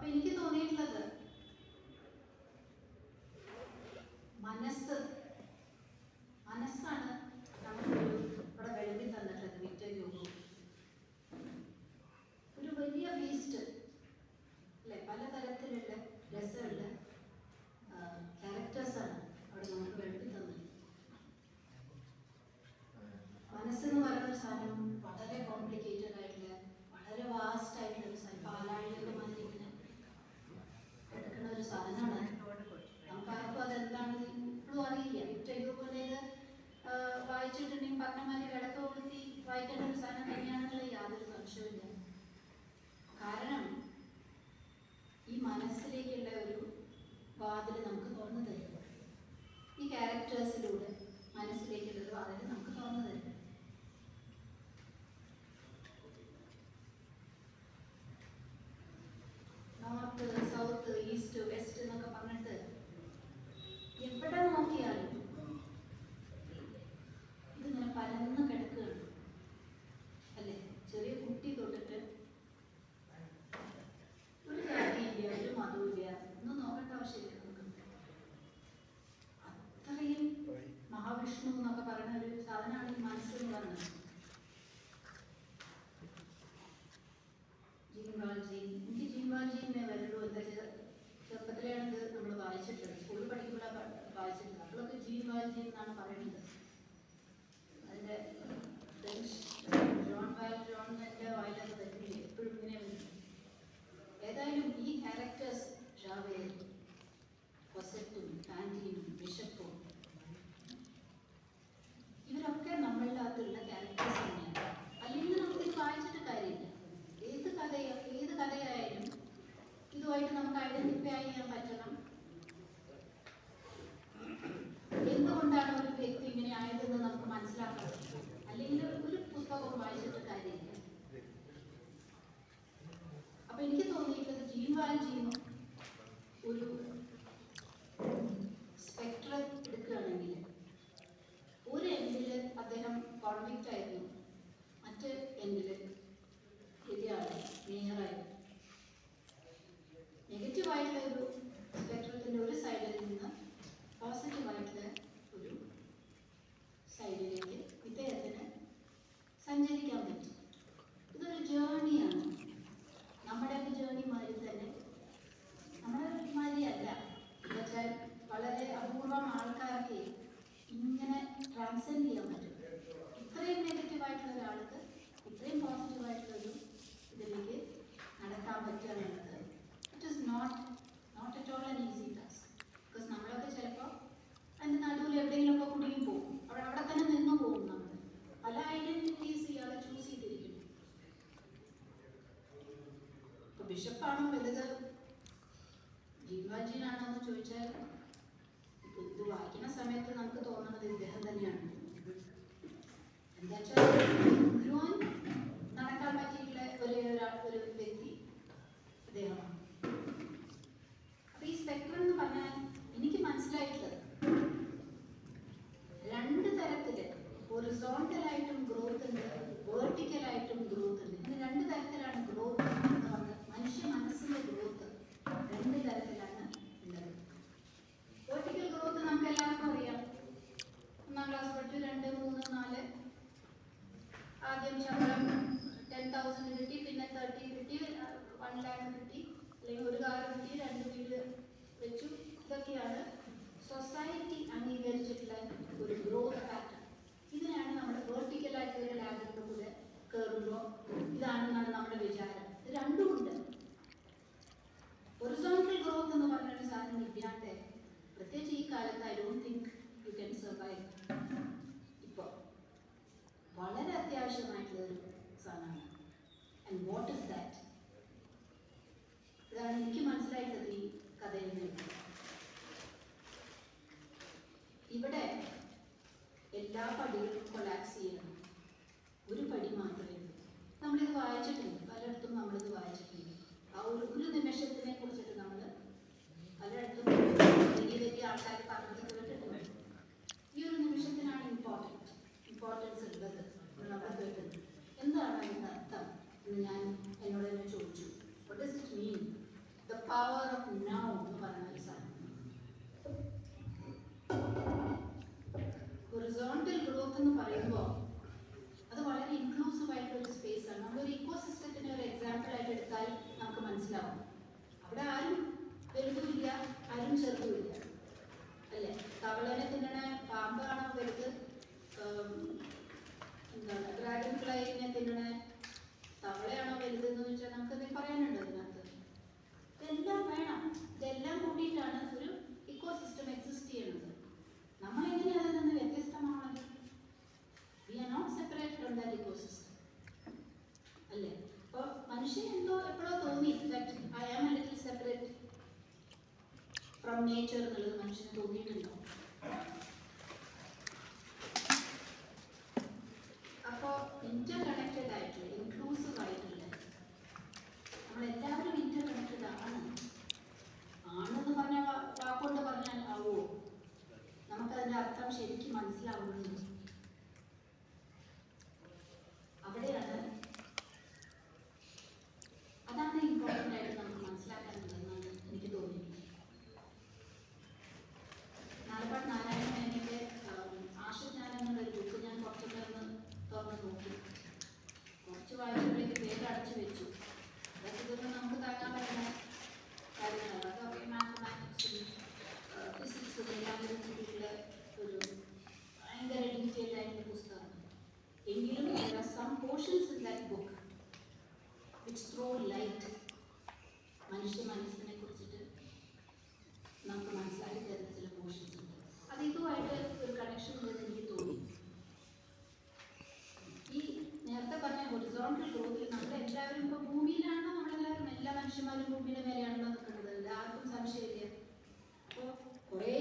എനിക്ക് തോന്നിയിട്ടുള്ളത് മനസ്സാണ് നമുക്കൊരു ഇവിടെ വെളുപ്പി തന്നിട്ടത്. വിക്ടർ ഹ്യൂഗോ ഒരു വലിയ ഫീസ്റ്റ് അല്ലെ, പലതരത്തിലുള്ള രസമുള്ള ക്യാരക്ടേഴ്സാണ് അവിടെ നമുക്ക് വെളുപ്പി തന്നത്. മനസ്സെന്ന് പറയുന്ന ഒരു സാധനം വളരെ കോംപ്ലിക്കേറ്റഡ് ആയിട്ടുള്ള, വളരെ വാസ്റ്റ് ആയിട്ടുള്ള ഒരു സാധനം, പാലാഴിയൊക്കെ മാതിരി ഇങ്ങനെ എടുക്കുന്ന ഒരു സാധനമാണ്. നമുക്ക് ആർക്കും അതെന്താണെന്ന് ഇപ്പോഴും അറിയില്ല. വിക്ടർ ഹ്യൂഗോയുടേത് വായിച്ചിട്ടുണ്ടെങ്കിൽ പറഞ്ഞമാതിരി വിളക്ക് കൊളുത്തി വായിക്കേണ്ട ഒരു സാധനം തന്നെയാണെന്നുള്ള യാതൊരു സംശയമില്ല. കാരണം ഈ മനസ്സിലേക്കുള്ള ഒരു വാതിൽ നമുക്ക് തുറന്നു തരും. ഈ ക്യാരക്ടേഴ്സിലൂടെ മനസ്സിലേക്കുള്ള ഒരു വാതിൽ നമുക്ക് തുറന്നു തരും. നോർത്ത്, സൗത്ത്, ഈസ്റ്റ്, വെസ്റ്റ് എന്നൊക്കെ പറഞ്ഞിട്ട് എവിടെ നോക്കിയാലും ഇതിങ്ങനെ പരന്ന് കിടക്കുകയാണ് അല്ലേ. ചെറിയ കുട്ടി തൊട്ടിട്ട് ഒരു ജാതിയില്ല, ഒരു മതവുമില്ല, ഒന്നും നോക്കേണ്ട ആവശ്യമില്ല. നമുക്ക് അത്രയും മഹാവിഷ്ണു എന്നൊക്കെ പറയുന്ന ഒരു സാധനമാണ് ഈ മനസ്സെന്ന് പറയുന്നത്. എനിക്ക് ജീൻവാൽജീനെ വരുള്ളൂ. എന്താ ചെറുപ്പത്തിലാണ് ഇത് നമ്മൾ വായിച്ചിട്ടുള്ളത്, സ്കൂളിൽ പഠിക്കുമ്പോഴാണ് വായിച്ചിട്ടുള്ളത്. അപ്പോഴൊക്കെ ജീൻവാൽജി എന്നാണ് പറയുന്നത്. അതിൻ്റെ ജോൺ വാൽജോണിൻ്റെ വായിലത് പറ്റില്ല, എപ്പോഴും ഇങ്ങനെ വരും. ഏതായാലും ഈ ക്യാരക്ടേഴ്സ് ഷാവേൽ, കൊസറ്റും ഫാൻറ്റിയും ബിഷപ്പും ഇവരൊക്കെ നമ്മളുടെ അകത്തുള്ള ക്യാരക്ടേഴ്സ് തന്നെയാണ്. അല്ലെങ്കിൽ നമുക്കിത് വായിച്ചിട്ട് കാര്യമില്ല. ഏത് കഥയായാലും ഇതുമായിട്ട് നമുക്ക് ഐഡന്റിഫൈ ചെയ്യാൻ പറ്റണം. എന്തുകൊണ്ടാണ് ഒരു വ്യക്തി ഇങ്ങനെ ആയതെന്ന് നമുക്ക് മനസ്സിലാക്കണം. അല്ലെങ്കിൽ ഒരു പുസ്തകവും വായിച്ചിട്ട് കാര്യമില്ല. അപ്പൊ എനിക്ക് തോന്നിയിട്ടുള്ളത് ജീൻവാൽജിയും ഒരു സ്പെക്ട്രം എടുക്കുകയാണെങ്കിൽ ഒരു എൻഡിൽ അദ്ദേഹം കോൺവിക്റ്റ് ആയിരുന്നു, മറ്റ് എൻഡിൽ ശരിയാണ് മേയറായിരുന്നു. നെഗറ്റീവായിട്ടുള്ള ഒരു സ്പെക്ട്രത്തിൻ്റെ ഒരു സൈഡിൽ നിന്ന് പോസിറ്റീവായിട്ടുള്ള ഒരു സൈഡിലേക്ക് ഇദ്ദേഹത്തിന് സഞ്ചരിക്കാൻ പറ്റും. ഇതൊരു ജേർണിയാണ്. നമ്മുടെയൊക്കെ ജേർണി മാതിരി തന്നെ, നമ്മുടെ മാതിരിയല്ല. എന്നുവെച്ചാൽ വളരെ അപൂർവം ആൾക്കാർക്ക് ഇങ്ങനെ ട്രാൻസെൻഡ് ചെയ്യാൻ പറ്റും. ഇത്രയും നെഗറ്റീവായിട്ടുള്ള ഒരാൾക്ക് ഇത്രയും പോസിറ്റീവായിട്ടുള്ളൊരു ഇതിലേക്ക് നടക്കാൻ പറ്റുക എന്നുള്ളത് it is not at all an easy task. Because നമ്മളൊക്കെ ചിലപ്പോൾ അതിൻ്റെ നടുവിൽ എവിടെയെങ്കിലുമൊക്കെ കുടുങ്ങി പോകും. അവിടെ തന്നെ നിന്നു പോകും. നമ്മൾ പല ഐഡൻറ്റിറ്റീസ് ഇയാളെ ചൂസ് ചെയ്തിരിക്കുന്നു. ഇപ്പോൾ ബിഷപ്പാണോ വലുത് ജീൻവാൽജിനാണോ എന്ന് ചോദിച്ചാൽ ഇപ്പോൾ ഇത് വായിക്കുന്ന സമയത്ത് നമുക്ക് തോന്നുന്നത് ഇദ്ദേഹം തന്നെയാണ്. എന്താ വെച്ചാൽ മുഴുവൻ നടക്കാൻ പറ്റിയിട്ടുള്ള ഒരു വ്യക്തി അദ്ദേഹമാണ്. അപ്പൊ ഈ സ്പെക്ട്രം എന്ന് പറഞ്ഞാൽ എനിക്ക് മനസ്സിലായിട്ടുള്ളത് രണ്ട് തരത്തില്, ഹൊറിസോണ്ടലായിട്ടും ഗ്രോത്ത് ഉണ്ട്, വേർട്ടിക്കലായിട്ടും ഗ്രോത്ത് ഉണ്ട്. ഇങ്ങനെ രണ്ട് തരത്തിലാണ് ഗ്രോത്ത് എന്ന് പറഞ്ഞത്. മനുഷ്യ മനസ്സിന്റെ ഗ്രോത്ത് രണ്ട് തരത്തിലാണ് ഉള്ളത്. വേർട്ടിക്കൽ ഗ്രോത്ത് നമുക്ക് എല്ലാവർക്കും അറിയാം. 1ാം ക്ലാസ് പഠിച്ചു 2, 3, 4 ആദ്യം ശമ്പളം 10,000 കിട്ടി, പിന്നെ 30 കിട്ടി, 1 lakh കിട്ടി, അല്ലെങ്കിൽ ഒരു കാർ കിട്ടി, 2 വീട് വെച്ചു. ഇതൊക്കെയാണ് സൊസൈറ്റി അംഗീകരിച്ചിട്ടുള്ള ഒരു ഗ്രോത്ത് പാറ്റേൺ. ഇതിനാണ് നമ്മുടെ വേർട്ടിക്കലായിട്ടുള്ള ലാഡറിൻ്റെ കൂടെ കയറുമ്പോൾ ഇതാണെന്നാണ് നമ്മുടെ വിചാരം. ഇത് രണ്ടുമുണ്ട്. ഹൊറിസോണ്ടൽ ഗ്രോത്ത് എന്ന് പറഞ്ഞൊരു സാധനം ഇല്ലാണ്ട് പ്രത്യേകിച്ച് ഈ കാലത്ത് I don't think you can survive. ഇപ്പോൾ വളരെ അത്യാവശ്യമായിട്ടുള്ളൊരു സാധനമാണ്. And what is that? ഇതാണ് എനിക്ക് മനസ്സിലായിട്ടുള്ളത് ഈ കഥയിൽ നിന്ന്. ഇവിടെ എല്ലാ പടികളും കൊളാപ്സ് ചെയ്യണം. ഒരു പടി മാത്രമേ ഉള്ളൂ. നമ്മളിത് വായിച്ചിട്ടുണ്ട്, പലയിടത്തും നമ്മളിത് വായിച്ചിട്ടുണ്ട്. ആ ഒരു നിമിഷത്തിനെ കുറിച്ചിട്ട് നമ്മൾ പലയിടത്തും വലിയ ആൾക്കാർ പറഞ്ഞു കേട്ടിട്ടുണ്ട്. ഈ ഒരു നിമിഷത്തിനാണ് ഇമ്പോർട്ടൻസ് ഉള്ളത് നമ്മൾ കേട്ടത്. എന്താണ് അതിൻ്റെ അർത്ഥം എന്ന് ഞാൻ എന്നോട് തന്നെ ചോദിച്ചു. What does it mean? The power of now എന്ന് പറയുന്ന ഒരു സാധനം. ഹൊറിസോണ്ടൽ ഗ്രോത്ത് എന്ന് പറയുമ്പോൾ അത് വളരെ ഇൻക്ലൂസീവ് ആയിട്ടുള്ള ഒരു സ്പേസ് ആണ്. നമ്മളൊരു ഇക്കോസിസ്റ്റത്തിന് ഒരു എക്സാമ്പിൾ ആയിട്ട് എടുത്താൽ നമുക്ക് മനസ്സിലാവും. അവിടെ ആരും വലുതുമില്ല, ആരും ചെറുതുമില്ല, അല്ലേ? തവളനെ തിന്നണ പാമ്പാണോ വലുത്? എന്താണ് ഡ്രാഗൺ ഫ്ലൈനെ തിന്നണ തവളയാണോ വലുതെന്ന് വെച്ചാൽ നമുക്കത് പറയാനുണ്ട്. അതിനകത്ത് ഇതെല്ലാം വേണം. ഇതെല്ലാം കൂടിയിട്ടാണ് ഒരു ഇക്കോസിസ്റ്റം എക്സിസ്റ്റ് ചെയ്യുന്നത്. നമ്മളെങ്ങനെയാണ് അതിൽ നിന്ന് വ്യത്യസ്തമാണത്? We are not separate from that ecosystem, അല്ലേ? അപ്പോൾ മനുഷ്യൻ എന്തോ എപ്പോഴോ തോന്നി that I am a little separate from nature എന്നുള്ളത് മനുഷ്യന് തോന്നിയിട്ടുണ്ടോ? അപ്പോൾ ഇന്റർ കണക്റ്റഡ് ആയിട്ടുള്ള ഇൻക്ലൂസീവ് ആയിട്ടുള്ള നമ്മളെല്ലാവരും ഇന്റർ കണക്റ്റഡ് ആണെന്ന് പറഞ്ഞ വാക്കുകൊണ്ട് പറഞ്ഞാൽ ആവോ? നമുക്കതിൻ്റെ അർത്ഥം ശരിക്കും മനസ്സിലാവുന്നുണ്ട്. അതാണ് ഇമ്പോർട്ടൻ്റ് ആയിട്ട് നമുക്ക് മനസ്സിലാക്കാനുള്ളതെന്നാണ് എനിക്ക് തോന്നിയിട്ടുള്ളത്. നാലപ്പാട് നാരായണ മേനോന്റെ ആശജ്ഞാനം എന്നൊരു ബുക്ക് ഞാൻ കുറച്ചൊക്കെ ഒന്ന് തുറന്ന് നോക്കി. കുറച്ച് വായിച്ചപ്പോഴേക്ക് പേര് അടച്ചു വെച്ചു. അതൊക്കെ ഇതൊന്നും നമുക്ക് താങ്ങാൻ പറ്റുന്ന കാര്യങ്ങളല്ല. അതൊക്കെ മാത്തമാറ്റിക്സും ഫിസിക്സും എല്ലാം കൂടിയിട്ടുള്ള ഒരു ഭയങ്കര ഡീറ്റെയിൽഡ് ആയിട്ടുള്ള പുസ്തകമാണ്. എങ്കിലും there are some portions in that book which throw light മനുഷ്യ മനസ്സിനെ കുറിച്ചിട്ട് നമുക്ക് മനസ്സിലാക്കി തരുന്ന ചില പോർഷൻസ് ഉണ്ട്. അത് ഇതുമായിട്ട് ഒരു കണക്ഷൻ ഉണ്ടെന്ന് എനിക്ക് തോന്നി. ഈ നേരത്തെ പറഞ്ഞ ഹൊറിസോണ്ടൽ ഗ്രോത്തിൽ നമ്മളെല്ലാവരും ഇപ്പോൾ ഭൂമിയിലാണോ? നമ്മളെല്ലാവരും എല്ലാ മനുഷ്യന്മാരും ഭൂമിയുടെ മേലെയാണല്ലോ നിൽക്കുന്നത്. എല്ലാവർക്കും സംശയമില്ല. അപ്പോൾ കുറേ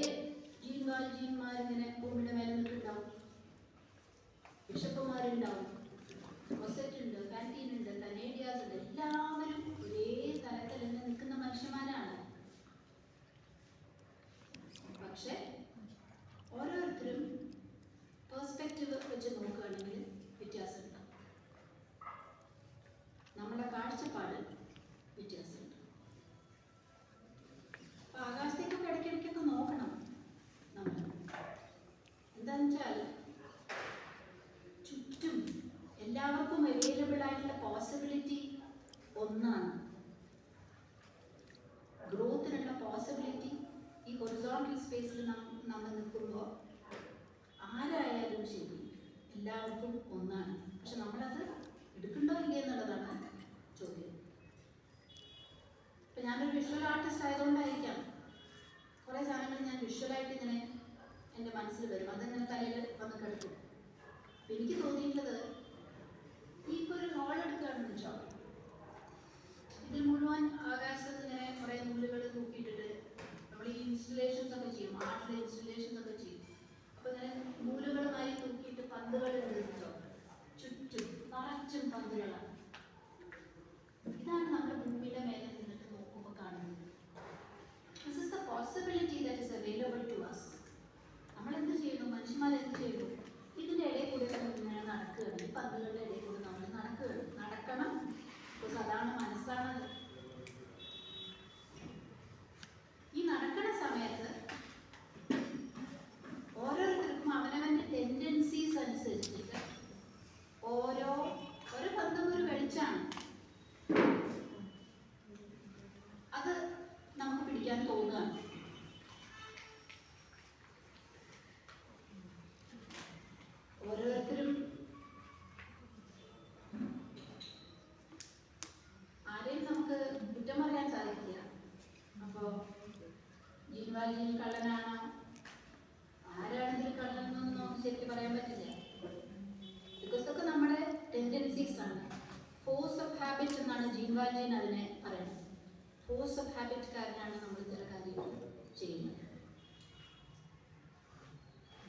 ജീവന്മാരിങ്ങനെ ഭൂമിയുടെ മേലെ നിൽക്കുന്നുണ്ടാവും. ബിഷപ്പുമാരുണ്ടാവും, മൊസറ്റ് ഉണ്ട്, കാന്റീൻ ഉണ്ട്, കനേഡിയാസ് ഉണ്ട്. എല്ലാവരും ഒരേ തലത്തിൽ തന്നെ നിൽക്കുന്ന മനുഷ്യന്മാരാണ്. പക്ഷെ ഓരോരുത്തരും പെർസ്പെക്റ്റീവ് വെച്ച് നോക്കുകയാണെങ്കിൽ വ്യത്യാസമുണ്ട്. നമ്മുടെ കാഴ്ചപ്പാട് വ്യത്യാസമുണ്ട്. അപ്പൊ ആകാശത്തേക്കൊക്കെ ഇടയ്ക്കിടയ്ക്കൊക്കെ നോക്കണം നമ്മൾ. എന്താണെന്ന് വെച്ചാൽ ചുറ്റും എല്ലാവർക്കും അവൈലബിൾ ആയിട്ടുള്ള പോസിബിലിറ്റി ഒന്നാണ്. ഗ്രോത്തിനുള്ള പോസിബിലിറ്റി ഈ ഹൊറിസോണ്ടൽ സ്പേസിൽ നമ്മൾ നിൽക്കുമ്പോൾ ആരായാലും ശരി എല്ലാവർക്കും ഒന്നാണ്. പക്ഷെ നമ്മളത് എടുക്കണ്ടോ ഇല്ലേ എന്നുള്ളതാണ് ചോദ്യം. ഇപ്പം ഞാനൊരു വിഷ്വൽ ആർട്ടിസ്റ്റ് ആയതുകൊണ്ടായിരിക്കാം കുറേ സാധനങ്ങൾ ഞാൻ വിഷ്വലായിട്ട് ഇങ്ങനെ എൻ്റെ മനസ്സിൽ വരും. അതിങ്ങനെ തലയിൽ വന്ന് കിടക്കും. എനിക്ക് തോന്നിയിട്ടുള്ളത് ഈ ഇപ്പോൾ ഒരു ഹോൾ എടുക്കുകയാണെന്ന് വെച്ചോ, ഇതിൽ മുഴുവൻ ആകാശത്ത് ഇങ്ങനെ കുറേ നൂലുകൾ തൂക്കിയിട്ടിട്ട് നമ്മൾ ഈ ഇൻസ്റ്റലേഷൻസ് ഒക്കെ ചെയ്യും, ആർട്ടിലെ ഇൻസ്റ്റലേഷൻസ് ഒക്കെ ചെയ്യും. അപ്പോൾ ഇങ്ങനെ നൂലുകളുമായി തൂക്കിയിട്ട് പന്തുകൾ എടുത്തോ, ചുറ്റും നിറച്ചും പന്തുകളാണ്. ഇതാണ് നമ്മുടെ ഭൂമിയുടെ മേലെ നിന്നിട്ട് നോക്കുമ്പോൾ കാണുന്നത്. This is the possibility that is available to us. നമ്മൾ എന്ത് ചെയ്യുന്നു? മനുഷ്യന്മാർ എന്ത് ചെയ്യുന്നു? ഇതിൻ്റെ ഇടയിൽ കൂടെ ഇങ്ങനെ നടക്കുകയാണ്. ഈ പന്തുകളുടെ ഇടയിൽ കൂടെ നമ്മൾ നടക്കണം. ബിക്കോസ് അതാണ് മനസ്സാണത്. ഈ നടക്കുന്ന സമയത്ത് ഓരോരുത്തർക്കും അവനവൻ്റെ ടെൻഡൻസീസ് അനുസരിച്ചിട്ട് ഓരോ പന്തും ഒരു വെളിച്ചാണ്. അത് നമുക്ക് പിടിക്കാൻ തോന്നുകയാണ്. ഓരോരുത്തരും ആരെയും നമുക്ക് കുറ്റം പറയാൻ സാധിക്കില്ല. അപ്പോൾ ജീവൻ കള്ളനാണോ, ആരാണെങ്കിലും കള്ളനെന്നൊന്നും ശരിക്കും പറയാൻ പറ്റില്ല. ബിക്കോസ് ഇതൊക്കെ നമ്മുടെ ടെൻഡൻസീസ് ആണ്. ഫോഴ്സ് ഓഫ് ഹാബിറ്റ് എന്നാണ് ജീൻവാൽജീൻ അതിനെ പറയുന്നത്. ഫോഴ്സ് ഓഫ് ഹാബിറ്റ് കാരനാണ് നമ്മൾ ചില കാര്യങ്ങൾ ചെയ്യുന്നത്.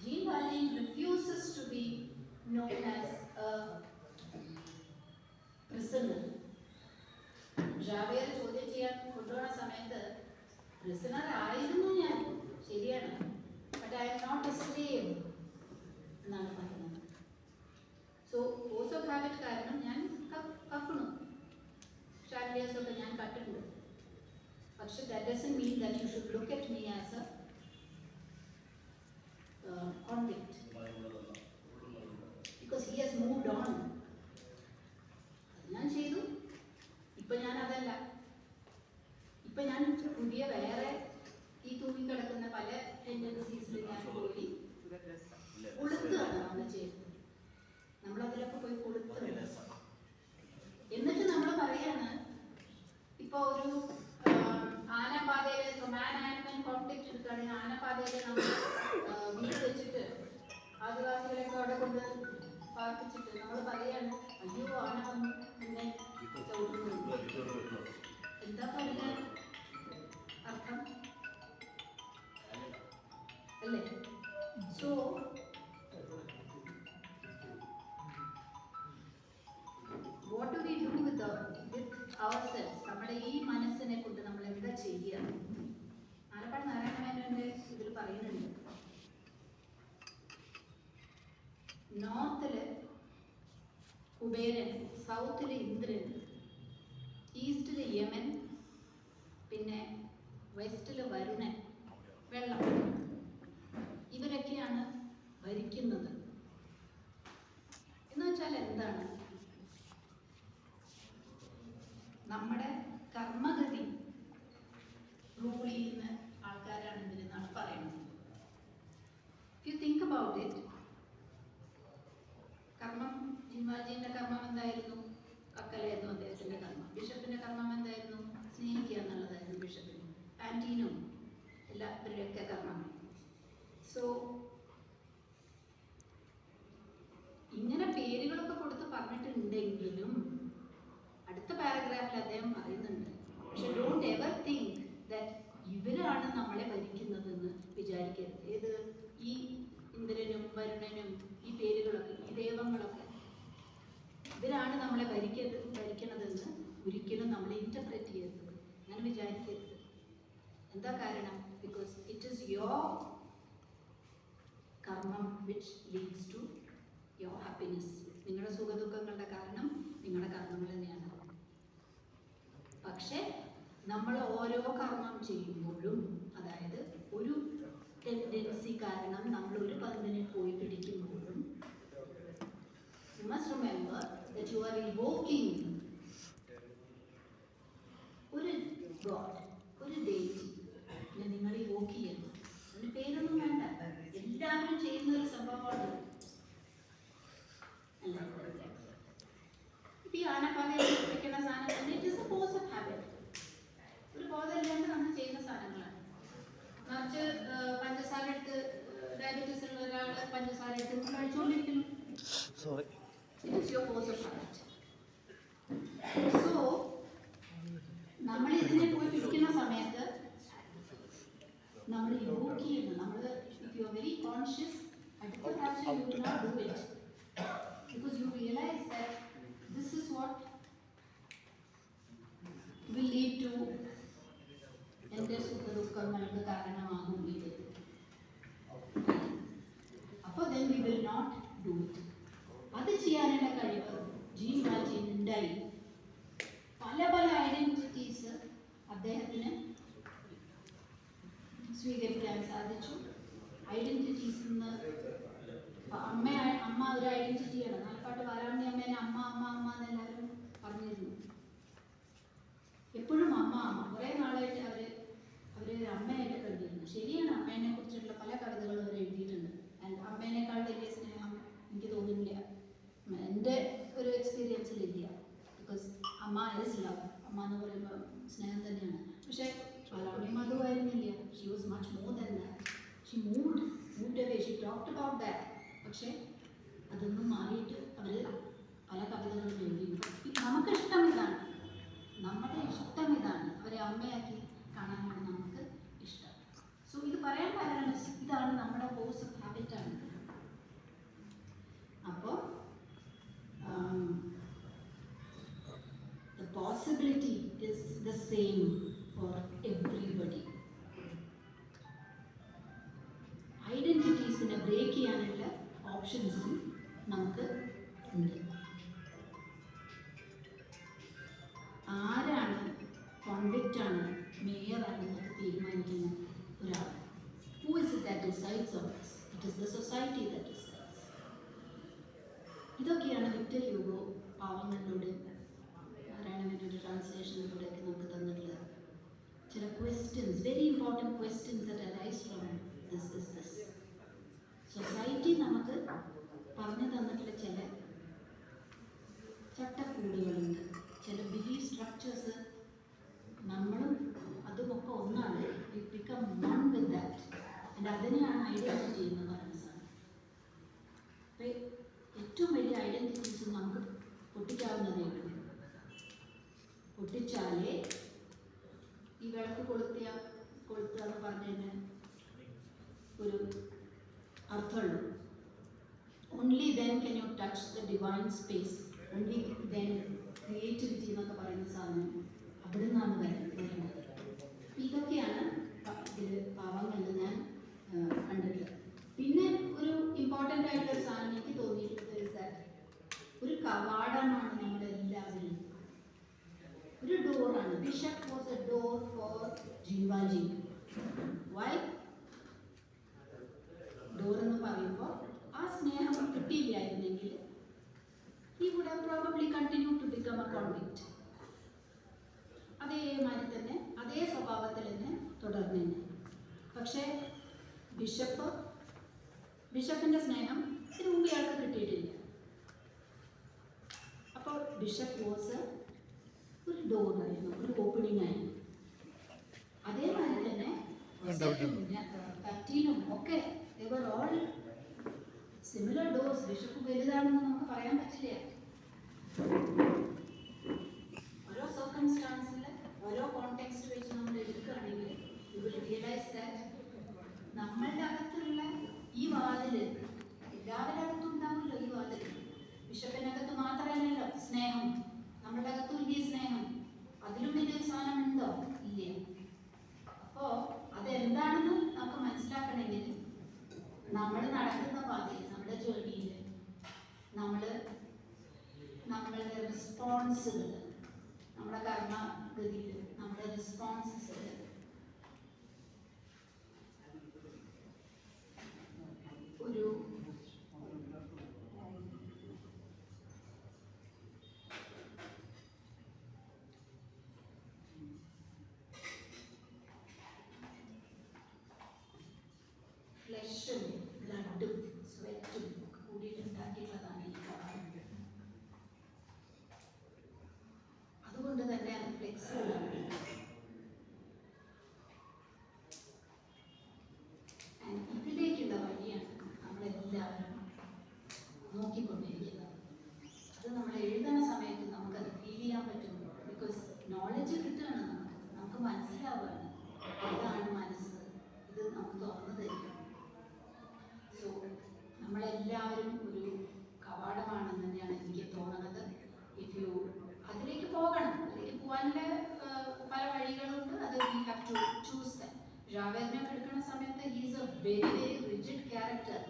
Jean-Valjean refuses to be known as a prisoner. ജാവേർ ചോദ്യം ചെയ്യാൻ കൊണ്ടുപോകുന്ന സമയത്ത് പ്രിസണർ ആയിരുന്നു ഞാൻ, ശരിയാണ്, but I am not a slave എന്നാണ് പറയുന്നത്. സോ ഫോഴ്സ് ഓഫ് ഹാബിറ്റ് കാരണം ഞാൻ കക്കണു, ഷാൻഡിയേഴ്സൊക്കെ ഞാൻ കട്ടിട്ടുണ്ട്. പക്ഷെ that doesn't mean that you should look at me as a convict because he has moved on. ഞാൻ ചെയ്തു. ഇപ്പൊ ഞാൻ അതല്ല. ഇപ്പൊ ഞാൻ പുതിയ വേറെ ഈ തൂങ്ങി കിടക്കുന്ന പല ടെൻഡൻസീസിൽ ഞാൻ പോയി കൊളുത്തുകയാണ് നമ്മൾ ചെയ്യുന്നത്. നമ്മളതിലൊക്കെ പോയി കൊളുത്തുകയാണ്. എന്നിട്ട് നമ്മൾ പറയാണ് ഇപ്പൊ ഒരു ആനപ്പാതയിൽ മാൻ ആൻഡ് കോൺഫ്ലിക്റ്റ് എടുക്കുകയാണെങ്കിൽ ആനപ്പാതയിൽ നമ്മൾ വീട് വെച്ചിട്ട് ആദിവാസികളൊക്കെ അവിടെ കൊണ്ട് പാർപ്പിച്ചിട്ട് നമ്മൾ പറയാണ് അയ്യോ ആന വന്നു എന്നെ ചവിട്ടുന്നു. എന്താ പറഞ്ഞ അർത്ഥം അല്ലേ? So what do we do with ourselves? നമ്മുടെ ഈ മനസ്സിനെ കൊണ്ട് നമ്മൾ എന്താ ചെയ്യുക? ആലപ്പാട് നാരായണമേനോന്റെ ഇതിൽ പറയുന്നുണ്ട്, നോർത്തില് കുബേരൻ, സൗത്തില് ഇന്ദ്രൻ, ഈസ്റ്റില് യമൻ, പിന്നെ വെസ്റ്റില് വരുണൻ, വെള്ളം. ഇവരൊക്കെയാണ് ഭരിക്കുന്നത്. എന്ന് വെച്ചാൽ എന്താണ്? നമ്മുടെ കർമ്മഗതി റൂൾ ചെയ്യുന്ന ആൾക്കാരാണ് ഇതിനെന്നാണ് പറയുന്നത്. If you think about it, കർമ്മം, ജിൻവാജിന്റെ കർമ്മം എന്തായിരുന്നു? കക്കലായിരുന്നു അദ്ദേഹത്തിന്റെ കർമ്മം. ബിഷപ്പിന്റെ കർമ്മം എന്തായിരുന്നു? സ്നേഹിക്കുക എന്നുള്ളതായിരുന്നു ബിഷപ്പിന്. ആന്റീനും എല്ലാവരുടെയൊക്കെ കർമ്മം. സോ ഇങ്ങനെ പേരുകളൊക്കെ കൊടുത്ത് പറഞ്ഞിട്ടുണ്ടെങ്കിലും അടുത്ത പാരഗ്രാഫിൽ അദ്ദേഹം പറയുന്നുണ്ട്, പക്ഷെ ഡോണ്ട് എവർ തിങ്ക് ദാറ്റ് ഇവരാണ് നമ്മളെ ഭരിക്കുന്നതെന്ന് വിചാരിക്കരുത്. ഏത് ഈ ഇന്ദ്രനും വരുണനും ഈ പേരുകളൊക്കെ, ഈ ദൈവങ്ങളൊക്കെ ഇവരാണ് നമ്മളെ ഭരിക്കണതെന്ന് ഒരിക്കലും നമ്മൾ ഇന്റർപ്രറ്റ് ചെയ്യരുത്, അങ്ങനെ വിചാരിക്കരുത്. എന്താ കാരണം? ബിക്കോസ് ഇറ്റ് ഈസ് യുവർ കർമ്മം which leads to your happiness. നിങ്ങളുടെ സുഖദുഃഖങ്ങളുടെ കാരണം നിങ്ങളുടെ കർമ്മങ്ങൾ തന്നെയാണ്. പക്ഷെ നമ്മൾ ഓരോ കർമ്മം ചെയ്യുമ്പോഴും, അതായത് ഒരു ടെൻഡൻസി കാരണം നമ്മൾ ഒരു പന്തിനെ പോയി പിടിക്കുമ്പോഴും, you must remember that you are evoking ഒരു God, ഒരു ദേവി നിങ്ങൾ ഇവോക്ക് ചെയ്യുന്നു. അതിന് പേരൊന്നും വേണ്ട, എല്ലാവരും ചെയ്യുന്ന ഒരു സംഭവമാണ്. ഇപ്പൊ ഈ ആനപ്പാതയിൽ വെക്കുന്ന സാധനങ്ങൾ it is A force of habit. ഒരു ബോധമില്ലാണ്ട് നമ്മൾ ചെയ്യുന്ന സാധനങ്ങളാണ്. മറിച്ച് പഞ്ചസാര എടുത്ത് ഡയബറ്റീസ് ഉള്ള ഒരാൾ പഞ്ചസാര എടുത്ത് കഴിച്ചുകൊണ്ടിരിക്കുന്നു. It is your force of habit. So നമ്മൾ ഇതിനെ പോയി പിടിക്കുന്ന സമയത്ത് നമ്മൾ ഇവോക്ക് ചെയ്യുന്നു. നമ്മൾ if you are very conscious, അടുത്ത പ്രാവശ്യം you will not do it because you realize that this is what will lead to എൻ്റെ സുഖദുഃഖങ്ങൾക്ക് കാരണമാകും ഇത്. അപ്പോൾ then we will not do it. അത് ചെയ്യാനുള്ള കഴിവ് ജീൻവാജിന് ഉണ്ടായി. പല പല ഐഡന്റിറ്റീസ് അദ്ദേഹത്തിന് സ്വീകരിക്കാൻ സാധിച്ചു. ഐഡന്റിറ്റീസ് അമ്മ ഒരു ഐഡന്റിറ്റിയാണ്. നാൽപ്പാട്ട് വാരാമണി അമ്മേനെ അമ്മ അമ്മ അമ്മ എന്നെല്ലാവരും പറഞ്ഞിരുന്നു. എപ്പോഴും അമ്മ അമ്മ. കുറേ നാളായിട്ട് അവര് അമ്മയായിട്ട് കണ്ടിരുന്നു. ശരിയാണ്, അമ്മേനെ കുറിച്ചുള്ള പല കവിതകളും അവർ എഴുതിയിട്ടുണ്ട്. ആൻഡ് അമ്മേനേക്കാൾ വലിയ സ്നേഹം എനിക്ക് തോന്നുന്നില്ല, എൻ്റെ ഒരു എക്സ്പീരിയൻസിലില്ല. Because amma is love. അമ്മ എന്ന് പറയുമ്പോൾ സ്നേഹം തന്നെയാണ്. പക്ഷേ വാരാമണി മധുവായിരുന്നില്ല. She was much more than that. She moved away. She talked about that. പക്ഷെ അതൊന്നും മാറിയിട്ട് അവർ പല കവിതകളും എഴുതിയിരുന്നു. നമുക്ക് ഇഷ്ടം ഇതാണ്, നമ്മുടെ ഇഷ്ടം ഇതാണ്. അവരെ അമ്മയാക്കി കാണാനാണ് നമുക്ക് ഇഷ്ടം. സോ ഇത് പറയാൻ കാരണം ഇതാണ് നമ്മുടെ ഫോഴ്സ് ഓഫ് ഹാബിറ്റാണ്. അപ്പോൾ the possibility is the same for everybody. ഐഡന്റിറ്റീസിനെ ബ്രേക്ക് ചെയ്യാനുള്ള ഓപ്ഷൻസും നമുക്ക് ഉണ്ട്. ആരാണ് കോൺവിക്റ്റ് ആണ്, mayor decides on us. It is the society that decides. ഇതൊക്കെയാണ് വിക്ടർ ഹ്യൂഗോ പാവങ്ങളിലൂടെ നാരായണൻ്റെ ഒരു ട്രാൻസ്ലേഷനിലൂടെയൊക്കെ നമുക്ക് തന്നിട്ടുള്ളത് ചില questions, very important questions that arise from this. Society നമുക്ക് പറഞ്ഞു തന്നിട്ടുള്ള ചില ചട്ടക്കൂടുകളുണ്ട്, ചില ബിലീഫ് സ്ട്രക്ചേഴ്സ്. നമ്മളും അതുമൊക്കെ ഒന്നാണ്. We become one with that. And അതിനെയാണ് ഐഡൻറ്റിറ്റി എന്ന് പറയുന്ന സാധനം. അപ്പോൾ ഏറ്റവും വലിയ ഐഡൻറ്റിറ്റീസ് നമുക്ക് പൊട്ടിക്കാവുന്നതേ ഉള്ളൂ. പൊട്ടിച്ചാലേ ഈ വിളക്ക് കൊളുത്തുക എന്ന് പറഞ്ഞതിന് ഒരു അർത്ഥമുള്ളൂ. Only then can you touch the divine space. Only then creativity എന്നൊക്കെ പറയുന്ന സാധനം അവിടെ നിന്നാണ് വരുന്നത്. ഇതൊക്കെയാണ് ഇതിൽ പാവങ്ങളിൽ ഞാൻ കണ്ടിട്ടുള്ളത്. പിന്നെ ഒരു ഇമ്പോർട്ടൻ്റ് ആയിട്ടൊരു സാധനം എനിക്ക് തോന്നിയിട്ടുള്ളത് ഒരു കവാടമാണ് നമ്മളെല്ലാവരും, ഒരു ഡോറാണ്. Bishop was a door for ജീവാജി. വൈ ഡോർ എന്ന് പറയുമ്പോൾ ആ സ്നേഹം കിട്ടിയില്ലായിരുന്നെങ്കിൽ he would have probably continued to become a convict. അതേമാതിരി തന്നെ അതേ സ്വഭാവത്തിൽ തന്നെ തുടർന്നു. പക്ഷേ ബിഷപ്പിൻ്റെ സ്നേഹം ഇതിനു മുമ്പ് ഇയാൾക്ക് കിട്ടിയിട്ടില്ല. അപ്പോൾ ബിഷപ്പ് വാസ് ഒരു ഡോറായിരുന്നു, ഒരു ഓപ്പണിംഗ് ആയിരുന്നു. അതേമാതിരി തന്നെ കറ്റീനും ഒക്കെ ഓൾ സിമിലർ ഡോർസ്. ബിഷപ്പ് വലുതാണെന്ന് നമുക്ക് പറയാൻ പറ്റില്ല. ഓരോ സർക്കംസ്റ്റാൻസിൽ ഓരോ കോണ്ടെക്സ്റ്റ് വെച്ച് നമ്മൾ എടുക്കുകയാണെങ്കിൽ യു വിൽ റിയലൈസ് ദാറ്റ് നമ്മളുടെ അകത്തുള്ള ഈ വാതിൽ എല്ലാവരുടെ അകത്തും ഉണ്ടാവില്ല. ഈ വാതിൽ ബിഷപ്പിനകത്ത് മാത്രമല്ലല്ലോ സ്നേഹം, നമ്മളുടെ അകത്തും ഇല്ലേ സ്നേഹം. അതിലും വലിയൊരു സാധനം ഉണ്ടോ? ഇല്ല. അപ്പോൾ അതെന്താണെന്ന് നമുക്ക് മനസ്സിലാക്കണമെങ്കിൽ നമ്മൾ നടക്കുന്ന പാതയിൽ, നമ്മുടെ ജേർണിയിൽ നമ്മളുടെ റെസ്പോൺസുകൾ, നമ്മുടെ കർമ്മഗതിയിൽ നമ്മുടെ റെസ്പോൺസസ് ഒരു ഫ്ലഷും ബ്ലഡും സ്വെറ്റും ഒക്കെ കൂടിയിട്ടുണ്ടാക്കിയിട്ടുള്ളതാണ് ഈ കവാടം. അതുകൊണ്ട് തന്നെ അത് ഫ്ലെക്സിബിൾ ആണ്. ഇതിലേക്കുള്ള വഴിയാണ് നമ്മളെല്ലാവരും നോക്കിക്കൊണ്ടിരിക്കുന്നത്. അത് നമ്മൾ എഴുതുന്ന സമയത്ത് നമുക്കത് ഫീൽ ചെയ്യാൻ പറ്റും. ബിക്കോസ് നോളജ് കിട്ടുകയാണ്, നമുക്ക് മനസ്സിലാവുകയാണ് ഇതാണ് മനസ്സ്, ഇത് നമുക്ക് തുറന്നു തരും. സോ നമ്മളെല്ലാവരും ഒരു കവാടമാണെന്ന് തന്നെയാണ് എനിക്ക് തോന്നുന്നത്. ഇഫ് യു അതിലേക്ക് പോകണം, അതിലേക്ക് പോകാനുള്ള പല വഴികളുണ്ട്. അത് we have to choose them. ജാവേദിനൊക്കെ എടുക്കുന്ന സമയത്ത് he is a very very rigid character,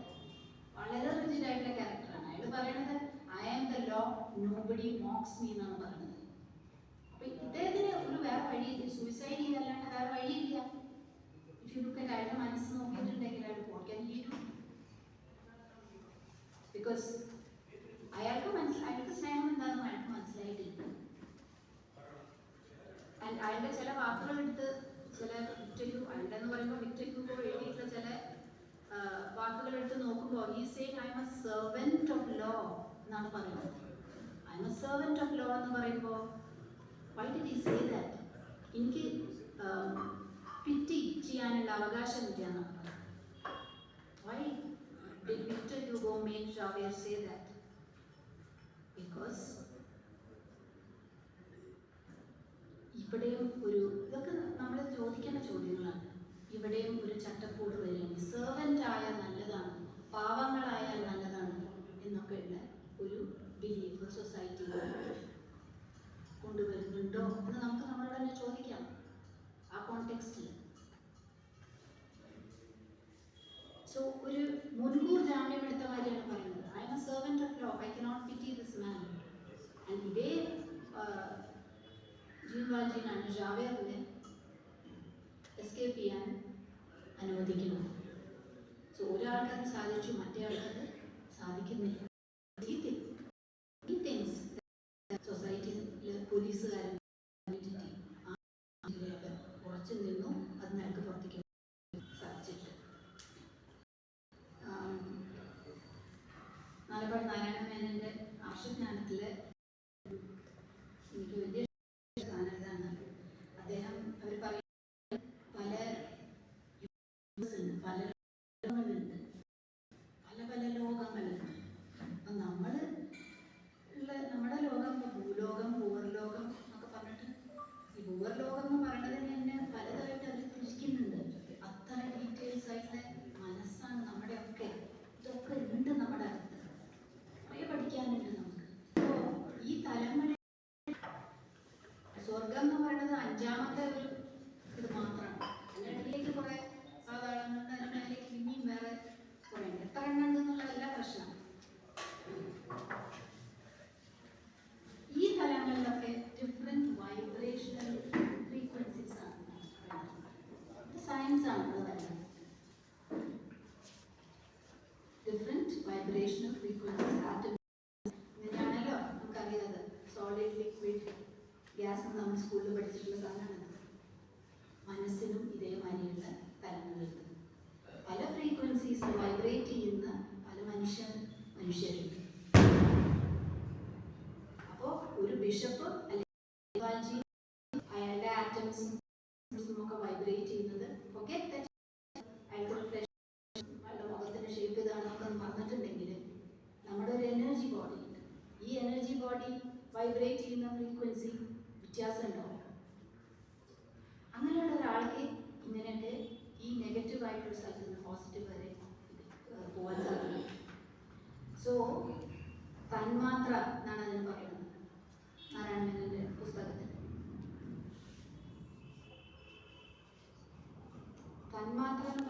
വളരെ റിജിഡ് ആയിട്ടുള്ള ക്യാരക്ടറാണ്. അയാൾ പറയുന്നത് I am the law, nobody mocks me എന്നാണ് പറയുന്നത്. അപ്പൊ ഇദ്ദേഹത്തിന് ഒരു വേറെ വഴിയില്ല, സൂയിസൈഡ് ചെയ്തല്ലാണ്ട് വേറെ വഴിയില്ല. ഇഫ് യു ലുക്ക് അറ്റ് അയാളുടെ മനസ്സ് നോക്കിയിട്ടുണ്ടെങ്കിൽ അയാൾ what can he do? Because അയാൾക്ക് സ്നേഹം എന്താണെന്ന് അയാൾക്ക് മനസ്സിലായിട്ടില്ല. ആൻഡ് അയാളുടെ ചില വാക്കുകൾ എടുത്ത് ചില അയാളുടെ എന്ന് പറയുമ്പോൾ വിക്ടർ ഹ്യൂഗോ എഴുതിയിട്ടുള്ള ചില വാക്കുകൾ എടുത്ത് നോക്കുമ്പോൾ he saying I am a servant of law എന്നാണ് പറയുന്നത്. I am a servant of law എന്ന് പറയുമ്പോൾ why did he say that? എനിക്ക് പിറ്റി ചെയ്യാനുള്ള അവകാശമില്ല എന്നാണ് പറയുന്നത്. Why did Victor Hugo make Javert say that? Because ഇവിടെയും ഇതൊക്കെ നമ്മൾ ചോദിക്കേണ്ട ചോദ്യങ്ങളാണ്. ഇവിടെയും ഒരു ചട്ടക്കൂട് വരികയാണ്. സെർവൻ്റ് ആയാൽ നല്ലതാണ്, പാവങ്ങളായാൽ നല്ലതാണ് എന്നൊക്കെയുള്ള ഒരു ബിലീഫ് സൊസൈറ്റി കൊണ്ടുവരുന്നുണ്ടോ എന്ന് നമുക്ക് നമ്മളോട് തന്നെ ചോദിക്കാം ആ കോണ്ടെക്സ്റ്റിൽ. സോ ഒരു മുൻകൂർ ജാമ്യം എടുത്ത മാതിരിയാണ് പറയുന്നത്. I am a servant of law, I cannot pity this man. And ഇതേ ജീൻ വാൽജീനാണ് ജാവേറിനെ എസ്കേപ്പ് ചെയ്യാൻ അനുവദിക്കുന്നത്. സോ സാധിച്ചു, മറ്റേയാൾക്കത് സാധിക്കുന്നില്ല. ഈ തിങ്സ് സൊസൈറ്റിയിൽ പോലീസുകാരും ഉറച്ചു നിന്നു, അത് നിനക്ക് പുറത്തേക്ക് സാധിച്ചിട്ട്. നാലപ്പാട് നാരായണ മേനോന്റെ ആർഷജ്ഞാനത്തിൽ എനിക്ക് വലിയ സ്ഥാനം ഇതാണ്. അദ്ദേഹം അവർ പറയും പല പല ലോകങ്ങളുണ്ട്, പല പല ലോകങ്ങളുണ്ട്. അപ്പം നമ്മുടെ ലോകം, ഭൂലോകം, ഭൂവർലോകം എന്നൊക്കെ പറഞ്ഞിട്ട്, ഈ ഭൂവർലോകം എന്ന് പറയുന്നത് തന്നെ പലതായിട്ട് അവർ തിരിക്കുന്നുണ്ട്. അത്ര ഡീറ്റെയിൽസ് ആയിട്ടുള്ള മനസ്സാണ് നമ്മുടെ ഒക്കെ. ഇതൊക്കെ ഉണ്ട് നമ്മുടെ അകത്ത്, കുറേ പഠിക്കാനുണ്ട് നമുക്ക്. അപ്പോൾ ഈ തലമുറ സ്വർഗം എന്ന് പറയുന്നത് അഞ്ചാമത്തെ ഒരു ഇത് മാത്രമാണ്. അതിനിടയിലേക്ക് കുറെ പാതാളങ്ങളുണ്ട്, അതിനിടയിലേക്ക് ഇനിയും വേറെ കുറെ ഉണ്ട്. എത്ര എണ്ണം ഉണ്ടെന്നുള്ളതല്ല പ്രശ്നം. ഈ തലങ്ങളിലൊക്കെ ഡിഫറെന്റ് വൈബ്രേഷണൽ ഫ്രീക്വൻസീസ് ആണ്. സയൻസ് ആണ് അതല്ല. ഡിഫറെന്റ് വൈബ്രേഷണൽ ഫ്രീക്വൻസീസ് ആറ്റം ഇങ്ങനെയാണല്ലോ നമുക്കറിയാതെ. സോളിഡ്, ലിക്വിഡ്, ഗ്യാസ് നമ്മൾ സ്കൂളിൽ പഠിച്ചിട്ടുള്ള സാധനമാണ്. മനസ്സിനും ഇതേമാതിരിയുള്ള തലങ്ങളുണ്ട്. പല ഫ്രീക്വൻസീസ് വൈബ്രേറ്റ് ചെയ്യുന്ന പല മനുഷ്യരുണ്ട്. അപ്പോൾ ഒരു ബിഷപ്പ് അല്ലെങ്കിൽ അയാളുടെ ആറ്റംസും ഒക്കെ വൈബ്രേറ്റ് ചെയ്യുന്നത് അയാളുടെ മുഖത്തിന്റെ ഷേപ്പ് ഇതാണെന്നൊക്കെ പറഞ്ഞിട്ടുണ്ടെങ്കിൽ നമ്മുടെ ഒരു എനർജി ബോഡി ഉണ്ട്. ഈ എനർജി ബോഡി വൈബ്രേറ്റ് ചെയ്യുന്ന ഫ്രീക്വൻസി വ്യത്യാസം ഉണ്ടാവും. അങ്ങനെയുള്ള ഒരാൾക്ക് ഇങ്ങനെയൊക്കെ ഈ നെഗറ്റീവ് ആയിട്ടുള്ള സ്ഥലത്ത് നിന്ന് പോസിറ്റീവ് വരെ പോകാൻ സാധിക്കും. സോ തന്മാത്ര എന്നാണ് അതിന് പറയുന്നത് നാരായണന്റെ പുസ്തകത്തിൽ. തന്മാത്ര എന്ന്